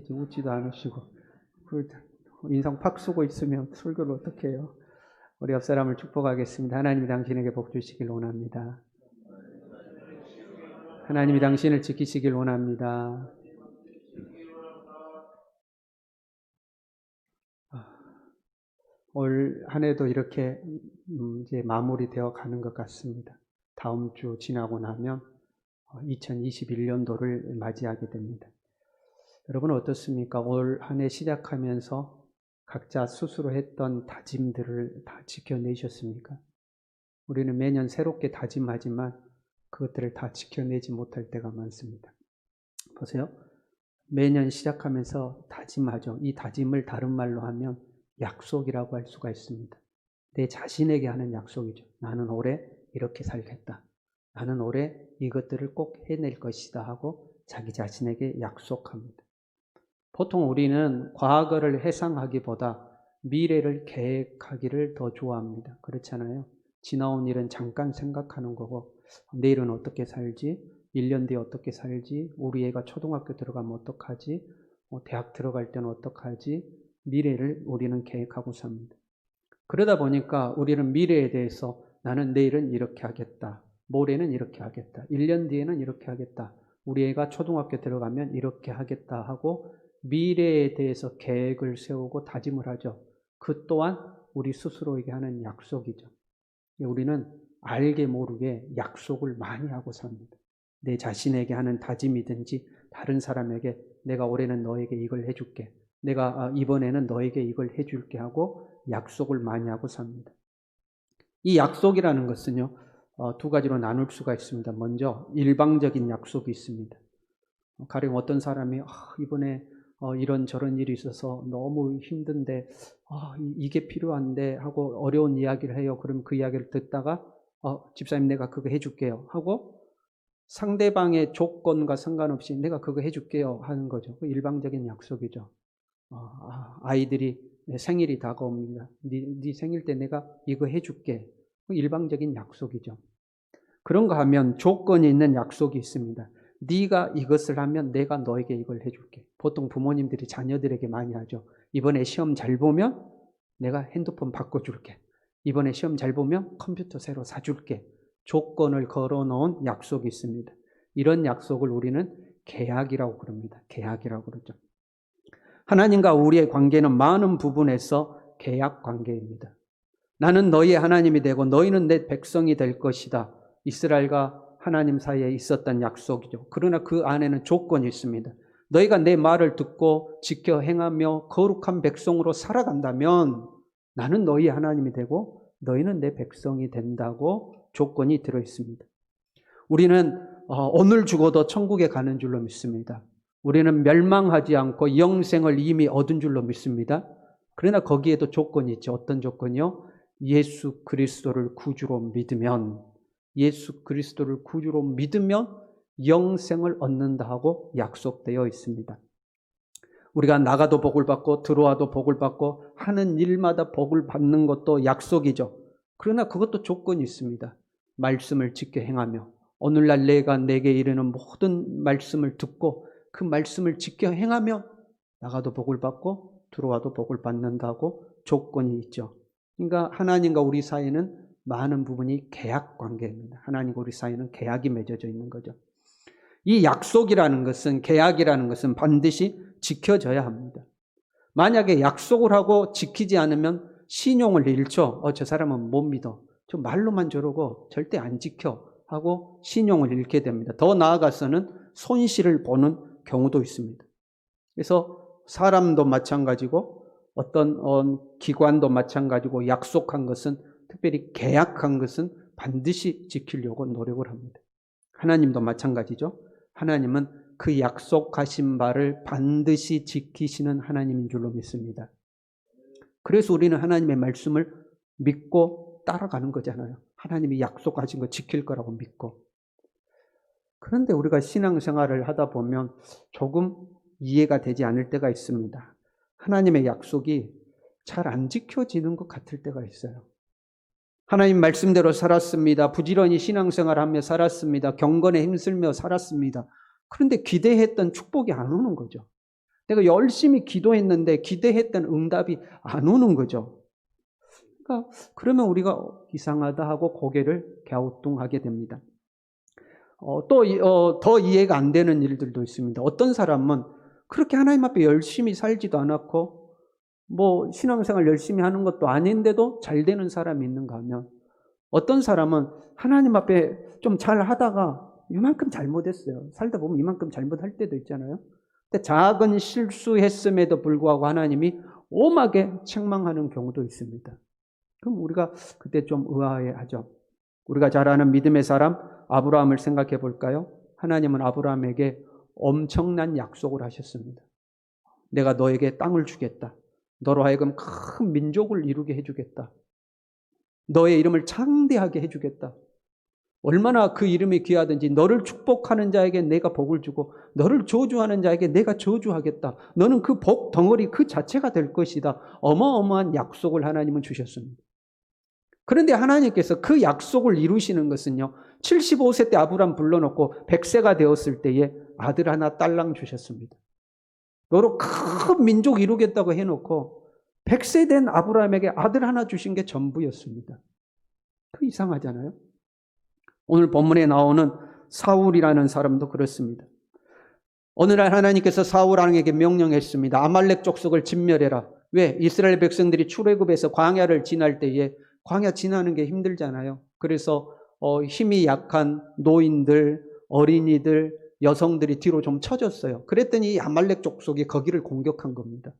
이제 웃지도 않으시고 인상 팍 쓰고 있으면 설교를 어떻게 해요? 우리 옆 사람을 축복하겠습니다. 하나님이 당신에게 복 주시길 원합니다. 하나님이 당신을 지키시길 원합니다. 올 한 해도 이렇게 이제 마무리되어 가는 것 같습니다. 다음 주 지나고 나면 2021년도를 맞이하게 됩니다. 여러분 어떻습니까? 올 한 해 시작하면서 각자 스스로 했던 다짐들을 다 지켜내셨습니까? 우리는 매년 새롭게 다짐하지만 그것들을 다 지켜내지 못할 때가 많습니다. 보세요. 매년 시작하면서 다짐하죠. 이 다짐을 다른 말로 하면 약속이라고 할 수가 있습니다. 내 자신에게 하는 약속이죠. 나는 올해 이렇게 살겠다. 나는 올해 이것들을 꼭 해낼 것이다 하고 자기 자신에게 약속합니다. 보통 우리는 과거를 회상하기보다 미래를 계획하기를 더 좋아합니다. 그렇잖아요. 지나온 일은 잠깐 생각하는 거고 내일은 어떻게 살지? 1년 뒤에 어떻게 살지? 우리 애가 초등학교 들어가면 어떡하지? 대학 들어갈 때는 어떡하지? 미래를 우리는 계획하고 삽니다. 그러다 보니까 우리는 미래에 대해서 나는 내일은 이렇게 하겠다. 모레는 이렇게 하겠다. 1년 뒤에는 이렇게 하겠다. 우리 애가 초등학교 들어가면 이렇게 하겠다 하고 미래에 대해서 계획을 세우고 다짐을 하죠. 그 또한 우리 스스로에게 하는 약속이죠. 우리는 알게 모르게 약속을 많이 하고 삽니다. 내 자신에게 하는 다짐이든지 다른 사람에게 내가 올해는 너에게 이걸 해줄게. 내가 이번에는 너에게 이걸 해줄게 하고 약속을 많이 하고 삽니다. 이 약속이라는 것은요, 두 가지로 나눌 수가 있습니다. 먼저 일방적인 약속이 있습니다. 가령 어떤 사람이 이번에 이런저런 일이 있어서 너무 힘든데 이게 필요한데 하고 어려운 이야기를 해요. 그럼 그 이야기를 듣다가 집사님 내가 그거 해줄게요 하고 상대방의 조건과 상관없이 내가 그거 해줄게요 하는 거죠. 그 일방적인 약속이죠. 아이들이 생일이 다가옵니다. 네 생일 때 내가 이거 해줄게. 일방적인 약속이죠. 그런가 하면 조건이 있는 약속이 있습니다. 네가 이것을 하면 내가 너에게 이걸 해줄게. 보통 부모님들이 자녀들에게 많이 하죠. 이번에 시험 잘 보면 내가 핸드폰 바꿔줄게. 이번에 시험 잘 보면 컴퓨터 새로 사줄게. 조건을 걸어놓은 약속이 있습니다. 이런 약속을 우리는 계약이라고 그럽니다. 계약이라고 그러죠. 하나님과 우리의 관계는 많은 부분에서 계약 관계입니다. 나는 너희의 하나님이 되고 너희는 내 백성이 될 것이다. 이스라엘과 하나님 사이에 있었던 약속이죠. 그러나 그 안에는 조건이 있습니다. 너희가 내 말을 듣고 지켜 행하며 거룩한 백성으로 살아간다면 나는 너희 하나님이 되고 너희는 내 백성이 된다고 조건이 들어있습니다. 우리는 오늘 죽어도 천국에 가는 줄로 믿습니다. 우리는 멸망하지 않고 영생을 이미 얻은 줄로 믿습니다. 그러나 거기에도 조건이 있죠. 어떤 조건이요? 예수 그리스도를 구주로 믿으면 예수 그리스도를 구주로 믿으면 영생을 얻는다 하고 약속되어 있습니다. 우리가 나가도 복을 받고 들어와도 복을 받고 하는 일마다 복을 받는 것도 약속이죠. 그러나 그것도 조건이 있습니다. 말씀을 지켜 행하며 오늘날 내가 내게 이르는 모든 말씀을 듣고 그 말씀을 지켜 행하며 나가도 복을 받고 들어와도 복을 받는다고 조건이 있죠. 그러니까 하나님과 우리 사이는 많은 부분이 계약 관계입니다. 하나님과 우리 사이는 계약이 맺어져 있는 거죠. 이 약속이라는 것은 계약이라는 것은 반드시 지켜져야 합니다. 만약에 약속을 하고 지키지 않으면 신용을 잃죠. 저 사람은 못 믿어. 저 말로만 저러고 절대 안 지켜 하고 신용을 잃게 됩니다. 더 나아가서는 손실을 보는 경우도 있습니다. 그래서 사람도 마찬가지고 어떤 기관도 마찬가지고 약속한 것은 특별히 계약한 것은 반드시 지키려고 노력을 합니다. 하나님도 마찬가지죠. 하나님은 그 약속하신 바를 반드시 지키시는 하나님인 줄로 믿습니다. 그래서 우리는 하나님의 말씀을 믿고 따라가는 거잖아요. 하나님이 약속하신 거 지킬 거라고 믿고. 그런데 우리가 신앙생활을 하다 보면 조금 이해가 되지 않을 때가 있습니다. 하나님의 약속이 잘 안 지켜지는 것 같을 때가 있어요. 하나님 말씀대로 살았습니다. 부지런히 신앙생활하며 살았습니다. 경건에 힘쓰며 살았습니다. 그런데 기대했던 축복이 안 오는 거죠. 내가 열심히 기도했는데 기대했던 응답이 안 오는 거죠. 그러니까 그러면 우리가 이상하다 하고 고개를 갸우뚱하게 됩니다. 더 이해가 안 되는 일들도 있습니다. 어떤 사람은 그렇게 하나님 앞에 열심히 살지도 않았고 뭐 신앙생활 열심히 하는 것도 아닌데도 잘 되는 사람이 있는가 하면, 어떤 사람은 하나님 앞에 좀 잘 하다가 이만큼 잘못했어요. 살다 보면 이만큼 잘못할 때도 있잖아요. 근데 작은 실수했음에도 불구하고 하나님이 엄하게 책망하는 경우도 있습니다. 그럼 우리가 그때 좀 의아해하죠. 우리가 잘 아는 믿음의 사람 아브라함을 생각해 볼까요? 하나님은 아브라함에게 엄청난 약속을 하셨습니다. 내가 너에게 땅을 주겠다. 너로 하여금 큰 민족을 이루게 해주겠다. 너의 이름을 창대하게 해주겠다. 얼마나 그 이름이 귀하든지 너를 축복하는 자에게 내가 복을 주고 너를 저주하는 자에게 내가 저주하겠다. 너는 그 복 덩어리 그 자체가 될 것이다. 어마어마한 약속을 하나님은 주셨습니다. 그런데 하나님께서 그 약속을 이루시는 것은요, 75세 때 아브라함 불러놓고 100세가 되었을 때에 아들 하나 딸랑 주셨습니다. 너로 큰 민족 이루겠다고 해놓고 100세 된 아브라함에게 아들 하나 주신 게 전부였습니다. 그 이상하잖아요. 오늘 본문에 나오는 사울이라는 사람도 그렇습니다. 어느 날 하나님께서 사울 왕에게 명령했습니다. 아말렉 족속을 진멸해라. 왜? 이스라엘 백성들이 출애굽에서 광야를 지날 때에 광야 지나는 게 힘들잖아요. 그래서 힘이 약한 노인들, 어린이들, 여성들이 뒤로 좀 쳐졌어요. 그랬더니 이 아말렉 족속이 거기를 공격한 겁니다.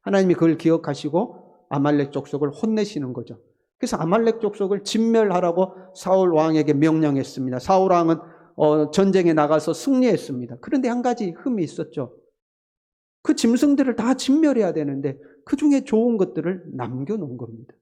하나님이 그걸 기억하시고 아말렉 족속을 혼내시는 거죠. 그래서 아말렉 족속을 진멸하라고 사울 왕에게 명령했습니다. 사울 왕은 전쟁에 나가서 승리했습니다. 그런데 한 가지 흠이 있었죠. 그 짐승들을 다 진멸해야 되는데 그 중에 좋은 것들을 남겨놓은 겁니다.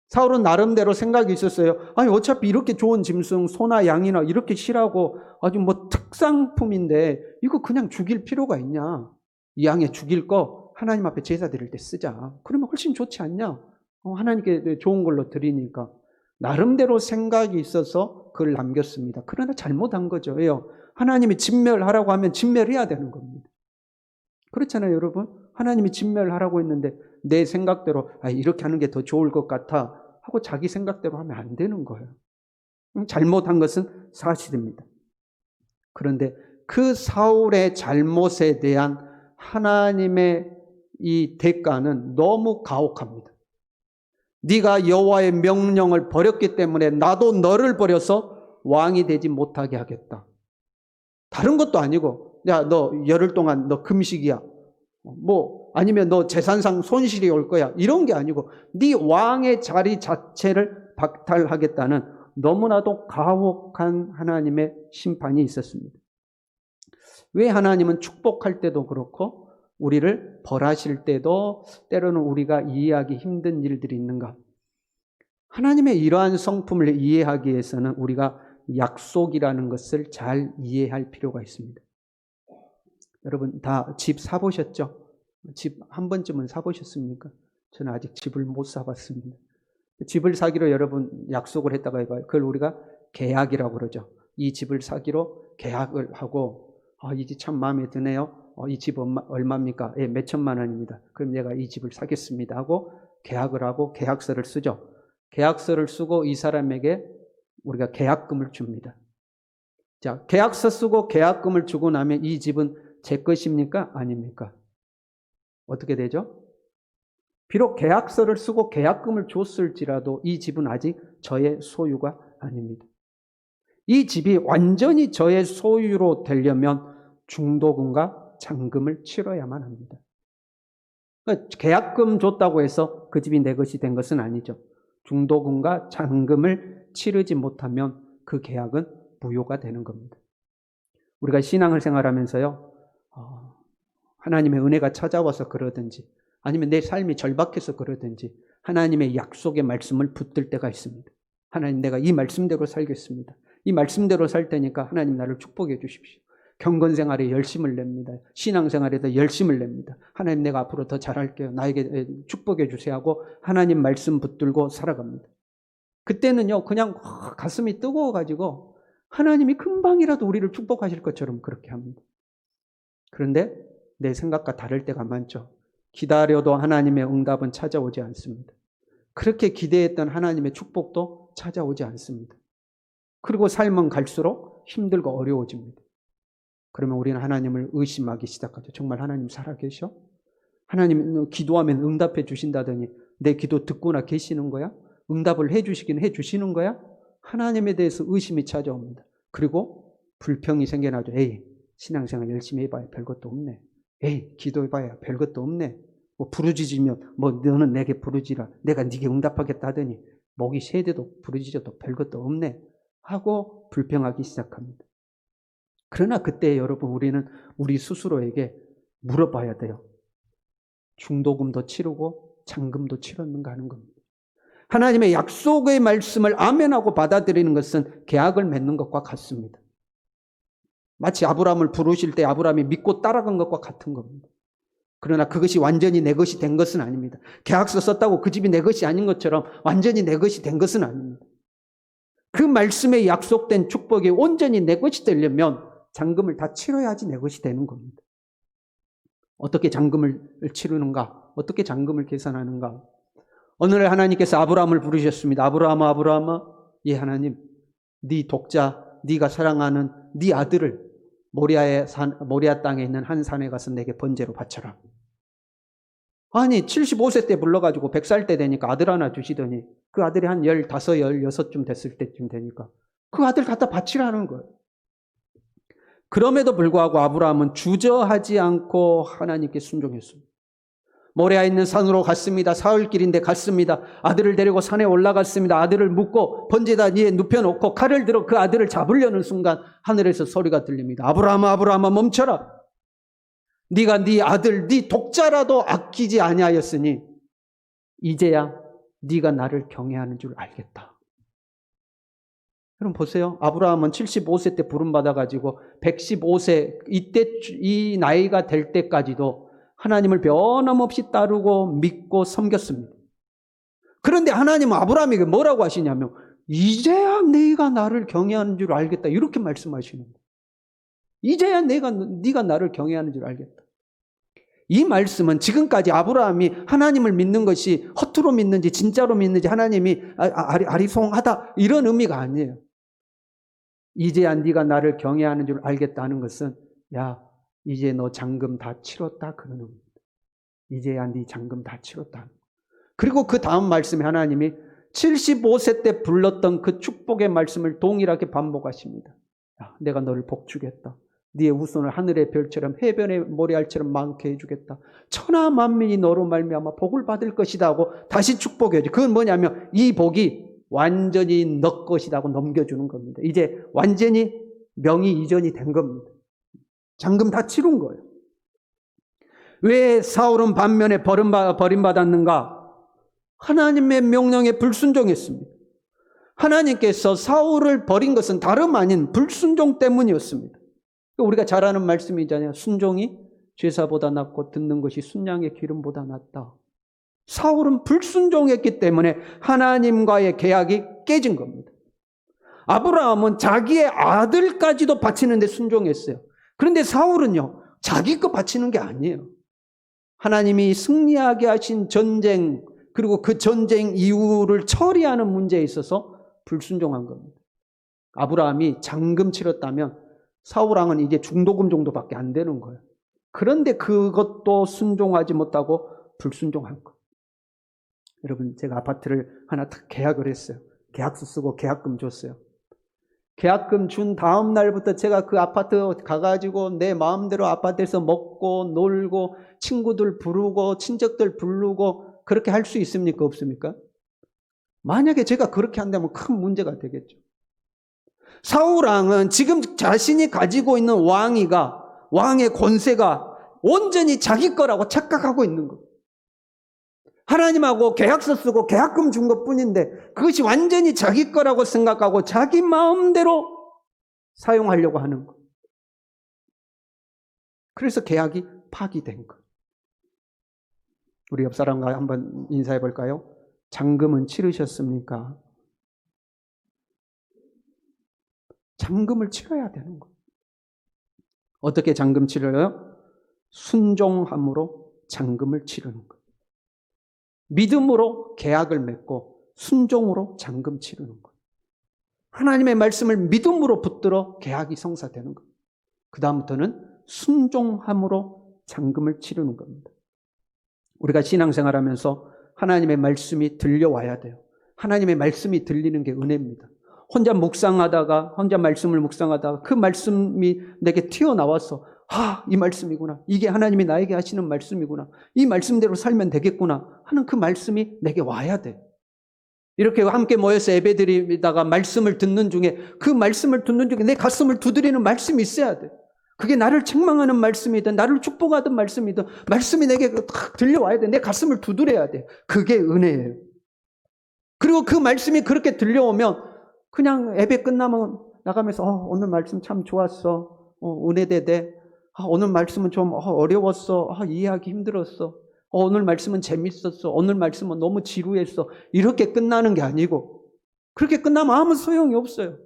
사울은 나름대로 생각이 있었어요. 아니 어차피 이렇게 좋은 짐승 소나 양이나 이렇게 실하고 아주 뭐 특상품인데 이거 그냥 죽일 필요가 있냐. 이 양에 죽일 거 하나님 앞에 제사 드릴 때 쓰자. 그러면 훨씬 좋지 않냐. 하나님께 좋은 걸로 드리니까. 나름대로 생각이 있어서 그걸 남겼습니다. 그러나 잘못한 거죠. 왜요? 하나님이 진멸하라고 하면 진멸해야 되는 겁니다. 그렇잖아요, 여러분. 하나님이 진멸하라고 했는데 내 생각대로 이렇게 하는 게 더 좋을 것 같아 하고 자기 생각대로 하면 안 되는 거예요. 잘못한 것은 사실입니다. 그런데 그 사울의 잘못에 대한 하나님의 이 대가는 너무 가혹합니다. 네가 여호와의 명령을 버렸기 때문에 나도 너를 버려서 왕이 되지 못하게 하겠다. 다른 것도 아니고 야, 너 열흘 동안 너 금식이야. 뭐 아니면 너 재산상 손실이 올 거야. 이런 게 아니고 네 왕의 자리 자체를 박탈하겠다는 너무나도 가혹한 하나님의 심판이 있었습니다. 왜 하나님은 축복할 때도 그렇고 우리를 벌하실 때도 때로는 우리가 이해하기 힘든 일들이 있는가? 하나님의 이러한 성품을 이해하기 위해서는 우리가 약속이라는 것을 잘 이해할 필요가 있습니다. 여러분 다 집 사보셨죠? 집 한 번쯤은 사보셨습니까? 저는 아직 집을 못 사봤습니다. 집을 사기로 여러분 약속을 했다가 해봐요. 그걸 우리가 계약이라고 그러죠. 이 집을 사기로 계약을 하고 이 집 참 마음에 드네요. 이 집 얼마입니까? 예, 몇 천만 원입니다. 그럼 내가 이 집을 사겠습니다 하고 계약을 하고 계약서를 쓰죠. 계약서를 쓰고 이 사람에게 우리가 계약금을 줍니다. 자, 계약서 쓰고 계약금을 주고 나면 이 집은 제 것입니까? 아닙니까? 어떻게 되죠? 비록 계약서를 쓰고 계약금을 줬을지라도 이 집은 아직 저의 소유가 아닙니다. 이 집이 완전히 저의 소유로 되려면 중도금과 잔금을 치러야만 합니다. 그러니까 계약금 줬다고 해서 그 집이 내 것이 된 것은 아니죠. 중도금과 잔금을 치르지 못하면 그 계약은 무효가 되는 겁니다. 우리가 신앙을 생활하면서요, 하나님의 은혜가 찾아와서 그러든지 아니면 내 삶이 절박해서 그러든지 하나님의 약속의 말씀을 붙들 때가 있습니다. 하나님 내가 이 말씀대로 살겠습니다. 이 말씀대로 살 테니까 하나님 나를 축복해 주십시오. 경건생활에 열심을 냅니다. 신앙생활에도 열심을 냅니다. 하나님 내가 앞으로 더 잘할게요. 나에게 축복해 주세요 하고 하나님 말씀 붙들고 살아갑니다. 그때는요 그냥 가슴이 뜨거워가지고 하나님이 금방이라도 우리를 축복하실 것처럼 그렇게 합니다. 그런데 내 생각과 다를 때가 많죠. 기다려도 하나님의 응답은 찾아오지 않습니다. 그렇게 기대했던 하나님의 축복도 찾아오지 않습니다. 그리고 삶은 갈수록 힘들고 어려워집니다. 그러면 우리는 하나님을 의심하기 시작하죠. 정말 하나님 살아계셔? 하나님 기도하면 응답해 주신다더니 내 기도 듣고나 계시는 거야? 응답을 해주시긴 해주시는 거야? 하나님에 대해서 의심이 찾아옵니다. 그리고 불평이 생겨나죠. 에이, 신앙생활 열심히 해봐야 별것도 없네. 에이, 기도해봐야 별것도 없네. 뭐 부르짖으면 뭐 너는 내게 부르짖으라. 내가 네게 응답하겠다 하더니 목이 세대도 부르짖어도 별것도 없네. 하고 불평하기 시작합니다. 그러나 그때 여러분 우리는 우리 스스로에게 물어봐야 돼요. 중도금도 치르고 잔금도 치렀는가 하는 겁니다. 하나님의 약속의 말씀을 아멘하고 받아들이는 것은 계약을 맺는 것과 같습니다. 마치 아브라함을 부르실 때 아브라함이 믿고 따라간 것과 같은 겁니다. 그러나 그것이 완전히 내 것이 된 것은 아닙니다. 계약서 썼다고 그 집이 내 것이 아닌 것처럼 완전히 내 것이 된 것은 아닙니다. 그 말씀에 약속된 축복이 온전히 내 것이 되려면 잔금을 다 치러야지 내 것이 되는 겁니다. 어떻게 잔금을 치르는가? 어떻게 잔금을 계산하는가? 오늘 하나님께서 아브라함을 부르셨습니다. 아브라함아, 아브라함아, 예 하나님, 네 독자, 네가 사랑하는 네 아들을 모리아 땅에 있는 한 산에 가서 내게 번제로 바쳐라. 아니 75세 때 불러가지고 100살 때 되니까 아들 하나 주시더니 그 아들이 한 15, 16쯤 됐을 때쯤 되니까 그 아들 갖다 바치라는 거예요. 그럼에도 불구하고 아브라함은 주저하지 않고 하나님께 순종했습니다. 모레아에 있는 산으로 갔습니다. 사흘길인데 갔습니다. 아들을 데리고 산에 올라갔습니다. 아들을 묶고 번제단 위에 눕혀놓고 칼을 들어 그 아들을 잡으려는 순간 하늘에서 소리가 들립니다. 아브라함아, 아브라함아, 멈춰라. 네가 네 아들, 네 독자라도 아끼지 아니하였으니 이제야 네가 나를 경외하는 줄 알겠다. 여러분 보세요. 아브라함은 75세 때 부름받아가지고 115세 이때 이 나이가 될 때까지도 하나님을 변함없이 따르고 믿고 섬겼습니다. 그런데 하나님은 아브라함에게 뭐라고 하시냐면 이제야 네가 나를 경외하는 줄 알겠다. 이렇게 말씀하시는 거예요. 이제야 네가 나를 경외하는 줄 알겠다. 이 말씀은 지금까지 아브라함이 하나님을 믿는 것이 허투루 믿는지 진짜로 믿는지 하나님이 아리송하다 이런 의미가 아니에요. 이제야 네가 나를 경외하는 줄 알겠다 하는 것은 야 이제 너 잔금 다 치렀다 그러는 겁니다. 이제야 네 잔금 다 치렀다. 그리고 그 다음 말씀에 하나님이 75세 때 불렀던 그 축복의 말씀을 동일하게 반복하십니다. 야, 내가 너를 복주겠다. 네의 후손을 하늘의 별처럼 해변의 모래알처럼 많게 해주겠다. 천하 만민이 너로 말미암아 복을 받을 것이다 하고 다시 축복해야지. 그건 뭐냐면 이 복이 완전히 너 것이다 하고 넘겨주는 겁니다. 이제 완전히 명의 이전이 된 겁니다. 잔금 다 치른 거예요. 왜 사울은 반면에 버림받았는가? 하나님의 명령에 불순종했습니다. 하나님께서 사울을 버린 것은 다름 아닌 불순종 때문이었습니다. 우리가 잘 아는 말씀이잖아요. 순종이 제사보다 낫고 듣는 것이 순양의 기름보다 낫다. 사울은 불순종했기 때문에 하나님과의 계약이 깨진 겁니다. 아브라함은 자기의 아들까지도 바치는데 순종했어요. 그런데 사울은요, 자기 거 바치는 게 아니에요. 하나님이 승리하게 하신 전쟁, 그리고 그 전쟁 이후를 처리하는 문제에 있어서 불순종한 겁니다. 아브라함이 잔금 치렀다면 사울왕은 이게 중도금 정도밖에 안 되는 거예요. 그런데 그것도 순종하지 못하고 불순종한 거예요. 여러분, 제가 아파트를 하나 딱 계약을 했어요. 계약서 쓰고 계약금 줬어요. 계약금 준 다음 날부터 제가 그 아파트 가가지고 내 마음대로 아파트에서 먹고 놀고 친구들 부르고 친척들 부르고 그렇게 할 수 있습니까? 없습니까? 만약에 제가 그렇게 한다면 큰 문제가 되겠죠. 사울왕은 지금 자신이 가지고 있는 왕의 권세가 온전히 자기 거라고 착각하고 있는 거예요. 하나님하고 계약서 쓰고 계약금 준 것뿐인데 그것이 완전히 자기 거라고 생각하고 자기 마음대로 사용하려고 하는 거예요. 그래서 계약이 파기된 거예요. 우리 옆 사람과 한번 인사해 볼까요? 잔금은 치르셨습니까? 잔금을 치러야 되는 거예요. 어떻게 잔금 치러요? 순종함으로 잔금을 치르는 거예요. 믿음으로 계약을 맺고 순종으로 잔금 치르는 거예요. 하나님의 말씀을 믿음으로 붙들어 계약이 성사되는 거예요. 그 다음부터는 순종함으로 잔금을 치르는 겁니다. 우리가 신앙생활하면서 하나님의 말씀이 들려와야 돼요. 하나님의 말씀이 들리는 게 은혜입니다. 혼자 말씀을 묵상하다가 그 말씀이 내게 튀어나와서 이 말씀이구나. 이게 하나님이 나에게 하시는 말씀이구나. 이 말씀대로 살면 되겠구나 하는 그 말씀이 내게 와야 돼. 이렇게 함께 모여서 예배드리다가 말씀을 듣는 중에 그 말씀을 듣는 중에 내 가슴을 두드리는 말씀이 있어야 돼. 그게 나를 책망하는 말씀이든 나를 축복하던 말씀이든 말씀이 내게 딱 들려와야 돼. 내 가슴을 두드려야 돼. 그게 은혜예요. 그리고 그 말씀이 그렇게 들려오면 그냥 예배 끝나면 나가면서 오늘 말씀 참 좋았어. 은혜되대. 오늘 말씀은 좀 어려웠어. 이해하기 힘들었어. 오늘 말씀은 재밌었어. 오늘 말씀은 너무 지루했어. 이렇게 끝나는 게 아니고 그렇게 끝나면 아무 소용이 없어요.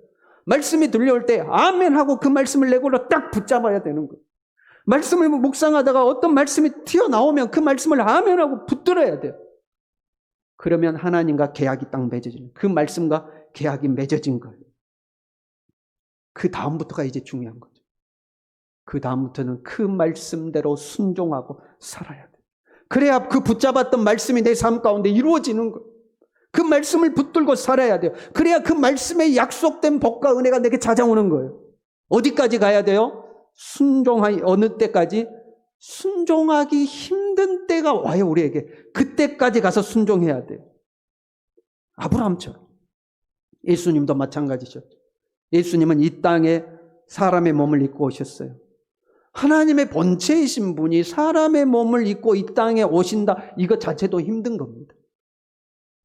말씀이 들려올 때 아멘 하고 그 말씀을 내걸로 딱 붙잡아야 되는 거예요. 말씀을 묵상하다가 어떤 말씀이 튀어나오면 그 말씀을 아멘 하고 붙들어야 돼요. 그러면 하나님과 계약이 딱 맺어지는, 그 말씀과 계약이 맺어진 거예요. 그 다음부터가 이제 중요한 거죠. 그 다음부터는 그 말씀대로 순종하고 살아야 돼요. 그래야 그 붙잡았던 말씀이 내 삶 가운데 이루어지는 거예요. 그 말씀을 붙들고 살아야 돼요. 그래야 그 말씀에 약속된 복과 은혜가 내게 찾아오는 거예요. 어디까지 가야 돼요? 어느 때까지? 순종하기 힘든 때가 와요, 우리에게. 그때까지 가서 순종해야 돼요. 아브라함처럼. 예수님도 마찬가지죠. 예수님은 이 땅에 사람의 몸을 입고 오셨어요. 하나님의 본체이신 분이 사람의 몸을 입고 이 땅에 오신다, 이것 자체도 힘든 겁니다.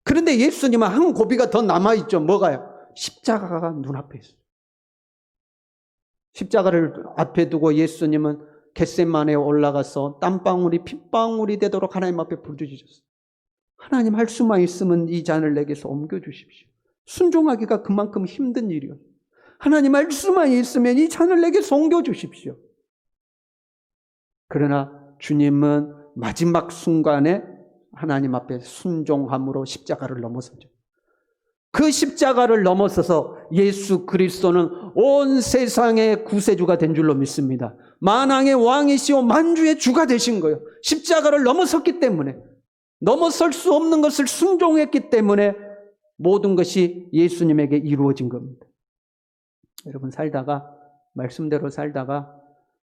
그런데 예수님은 한 고비가 더 남아있죠. 뭐가요? 십자가가 눈앞에 있어요. 십자가를 앞에 두고 예수님은 겟세마네에 올라가서 땀방울이 핏방울이 되도록 하나님 앞에 부르짖으셨어요. 하나님, 할 수만 있으면 이 잔을 내게서 옮겨주십시오. 순종하기가 그만큼 힘든 일이요. 하나님, 할 수만 있으면 이 잔을 내게서 옮겨주십시오. 그러나 주님은 마지막 순간에 하나님 앞에 순종함으로 십자가를 넘어서죠. 그 십자가를 넘어서서 예수 그리스도는 온 세상의 구세주가 된 줄로 믿습니다. 만왕의 왕이시오 만주의 주가 되신 거예요. 십자가를 넘어섰기 때문에, 넘어설 수 없는 것을 순종했기 때문에 모든 것이 예수님에게 이루어진 겁니다. 여러분, 말씀대로 살다가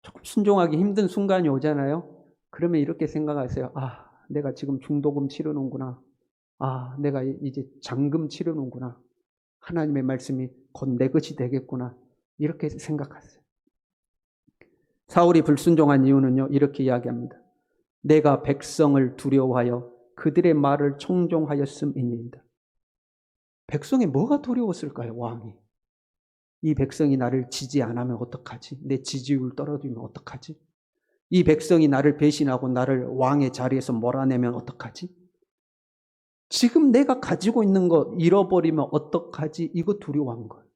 조금 순종하기 힘든 순간이 오잖아요. 그러면 이렇게 생각하세요. 내가 지금 중도금 치르는구나. 내가 이제 잔금 치르는구나. 하나님의 말씀이 곧 내 것이 되겠구나. 이렇게 생각하세요. 사울이 불순종한 이유는요, 이렇게 이야기합니다. 내가 백성을 두려워하여 그들의 말을 청종하였음이니이다. 백성이 뭐가 두려웠을까요, 왕이? 이 백성이 나를 지지 안 하면 어떡하지? 내 지지율 떨어지면 어떡하지? 이 백성이 나를 배신하고 나를 왕의 자리에서 몰아내면 어떡하지? 지금 내가 가지고 있는 거 잃어버리면 어떡하지? 이거 두려워한 거예요.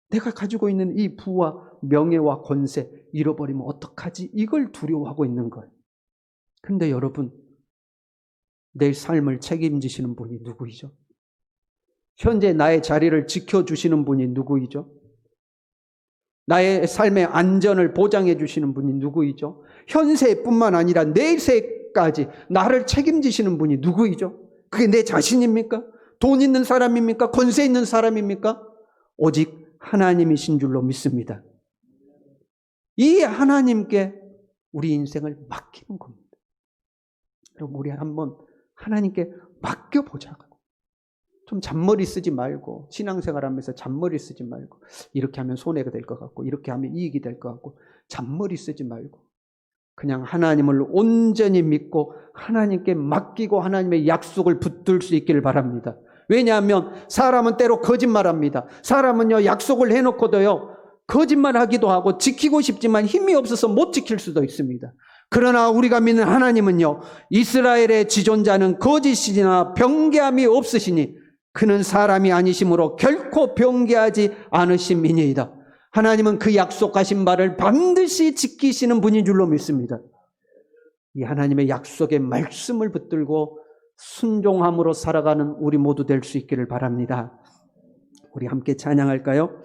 내가 가지고 있는 이 부와 명예와 권세 잃어버리면 어떡하지? 이걸 두려워하고 있는 거예요. 근데 여러분, 내 삶을 책임지시는 분이 누구이죠? 현재 나의 자리를 지켜주시는 분이 누구이죠? 나의 삶의 안전을 보장해 주시는 분이 누구이죠? 현세뿐만 아니라 내세까지 나를 책임지시는 분이 누구이죠? 그게 내 자신입니까? 돈 있는 사람입니까? 권세 있는 사람입니까? 오직 하나님이신 줄로 믿습니다. 이 하나님께 우리 인생을 맡기는 겁니다. 그럼 우리 한번 하나님께 맡겨보자고. 좀 잔머리 쓰지 말고, 신앙생활하면서 잔머리 쓰지 말고, 이렇게 하면 손해가 될 것 같고, 이렇게 하면 이익이 될 것 같고, 잔머리 쓰지 말고 그냥 하나님을 온전히 믿고 하나님께 맡기고 하나님의 약속을 붙들 수 있기를 바랍니다. 왜냐하면 사람은 때로 거짓말합니다. 사람은요, 약속을 해놓고도요, 거짓말하기도 하고 지키고 싶지만 힘이 없어서 못 지킬 수도 있습니다. 그러나 우리가 믿는 하나님은요, 이스라엘의 지존자는 거짓이나 변개함이 없으시니 그는 사람이 아니심으로 결코 변개하지 않으심이니이다. 하나님은 그 약속하신 바를 반드시 지키시는 분인 줄로 믿습니다. 이 하나님의 약속의 말씀을 붙들고 순종함으로 살아가는 우리 모두 될 수 있기를 바랍니다. 우리 함께 찬양할까요?